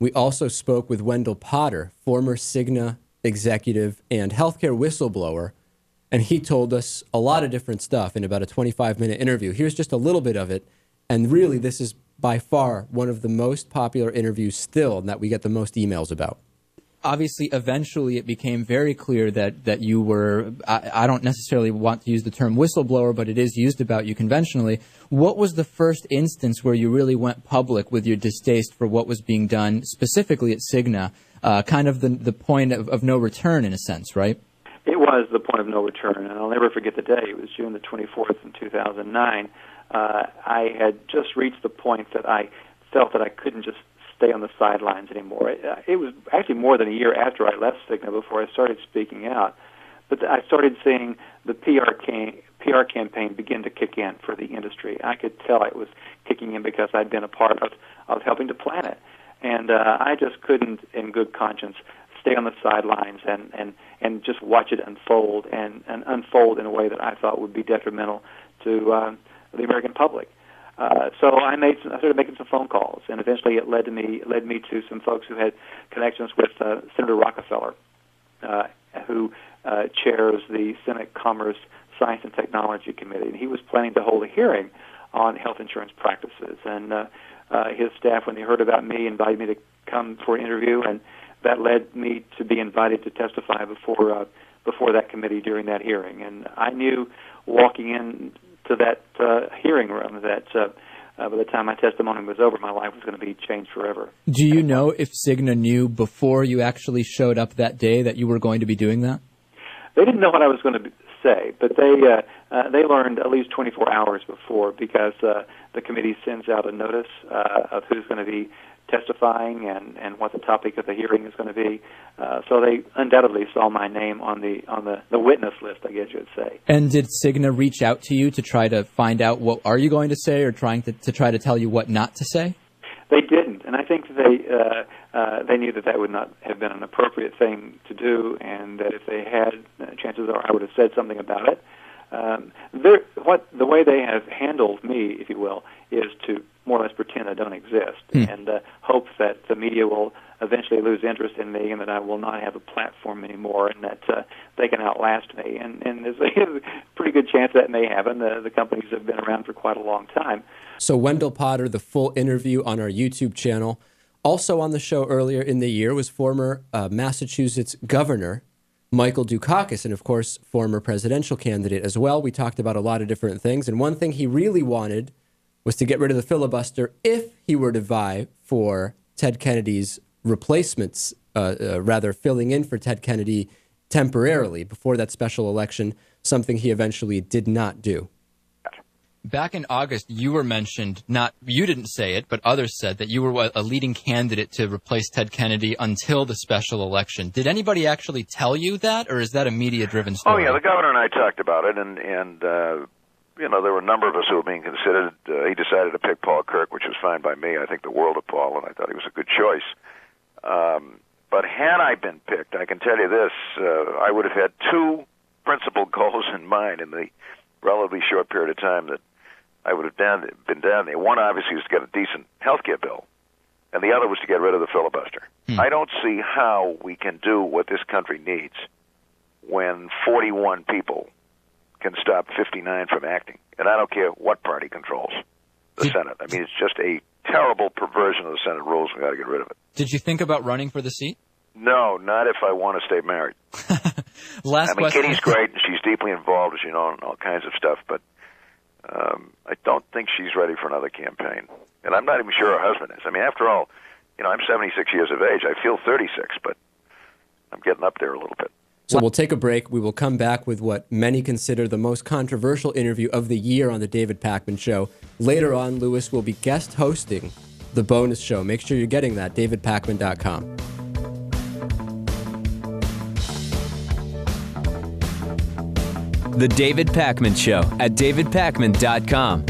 We also spoke with Wendell Potter, former CIGNA executive and healthcare whistleblower, and he told us a lot of different stuff in about a 25-minute interview. Here's just a little bit of it, and really this is by far one of the most popular interviews still, and that we get the most emails about. Obviously, eventually it became very clear that you were, I don't necessarily want to use the term whistleblower, but it is used about you conventionally. What was the first instance where you really went public with your distaste for what was being done, specifically at CIGNA, kind of the point of no return in a sense, right? It was the point of no return, and I'll never forget the day. It was June the 24th in 2009. I had just reached the point that I felt that I couldn't just stay on the sidelines anymore. It was actually more than a year after I left CIGNA before I started speaking out. But I started seeing the PR campaign begin to kick in for the industry. I could tell it was kicking in because I'd been a part of helping to plan it. And I just couldn't, in good conscience, stay on the sidelines and just watch it unfold and unfold in a way that I thought would be detrimental to the American public. So I started making some phone calls, and eventually it led me to some folks who had connections with Senator Rockefeller, who chairs the Senate Commerce, Science, and Technology Committee. And he was planning to hold a hearing on health insurance practices. And his staff, when they heard about me, invited me to come for an interview, and that led me to be invited to testify before that committee during that hearing. And I knew walking in to that hearing room that by the time my testimony was over, my life was going to be changed forever. Do you know if CIGNA knew before you actually showed up that day that you were going to be doing that? They didn't know what I was going to say, but they learned at least 24 hours before, because the committee sends out a notice of who's going to be testifying and what the topic of the hearing is going to be. So they undoubtedly saw my name on the witness list, I guess you would say. And did CIGNA reach out to you to try to find out what are you going to say, or trying to try to tell you what not to say? They didn't, and I think they knew that would not have been an appropriate thing to do, and that if they had, chances are I would have said something about it. The way they have handled me, if you will, is to more or less pretend I don't exist and hope that the media will eventually lose interest in me and that I will not have a platform anymore, and that they can outlast me. And there's a pretty good chance that may happen. The companies have been around for quite a long time. So Wendell Potter, the full interview on our YouTube channel. Also on the show earlier in the year was former Massachusetts Governor Michael Dukakis, and of course, former presidential candidate as well. We talked about a lot of different things, and one thing he really wanted was to get rid of the filibuster if he were to vie for Ted Kennedy's replacements, rather filling in for Ted Kennedy temporarily before that special election, something he eventually did not do. Back in August, you were mentioned, you didn't say it, but others said that you were a leading candidate to replace Ted Kennedy until the special election. Did anybody actually tell you that, or is that a media-driven story? Oh, yeah, the governor and I talked about it, and there were a number of us who were being considered. He decided to pick Paul Kirk, which was fine by me. I think the world of Paul, and I thought he was a good choice. But had I been picked, I can tell you this, I would have had two principal goals in mind in the relatively short period of time that I would have been down there. One, obviously, was to get a decent health care bill, and the other was to get rid of the filibuster. I don't see how we can do what this country needs when 41 people can stop 59 from acting. And I don't care what party controls the Senate. I mean, it's just a terrible perversion of the Senate rules. We've got to get rid of it. Did you think about running for the seat? No, not if I want to stay married. Question. Kitty's great, and she's deeply involved, as you know, in all kinds of stuff, but I don't think she's ready for another campaign. And I'm not even sure her husband is. I mean, after all, I'm 76 years of age. I feel 36, but I'm getting up there a little bit. So we'll take a break. We will come back with what many consider the most controversial interview of the year on the David Pakman Show. Later on, Lewis will be guest hosting the bonus show. Make sure you're getting that, davidpakman.com. The David Pakman Show at davidpakman.com.